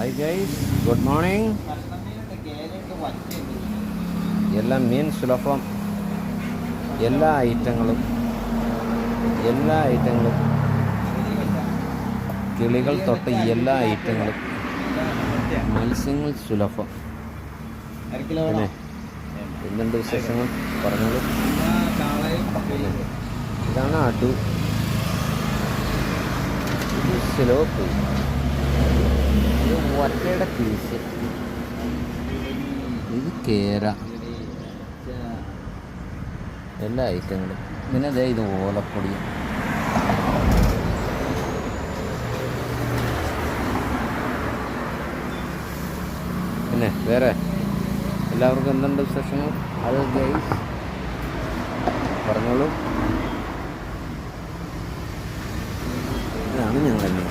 Hi guys, good morning. എല്ലാം മീൻ സുലഭം, എല്ലാ ഐറ്റങ്ങളും കിളികൾ തൊട്ട് എല്ലാ ഐറ്റങ്ങളും മത്സ്യങ്ങൾ സുലഭം. പിന്നെ എന്തുണ്ട് വിശേഷങ്ങൾ പറഞ്ഞോളൂ. ഇതാണ് അടു, ഇത് സിലോപ്പ്, ഇത് ഒറ്റയുടെ പീസ്, ഇത് കേര, എല്ലാ ഐറ്റങ്ങളും. പിന്നെ ദേ ഇത് ഓലപ്പൊടി. പിന്നെ വേറെ എല്ലാവർക്കും എന്തുണ്ട് വിശേഷങ്ങൾ? അത് ഗൈസ് പറഞ്ഞോളൂ. ഇതാണ് ഞങ്ങളുടെ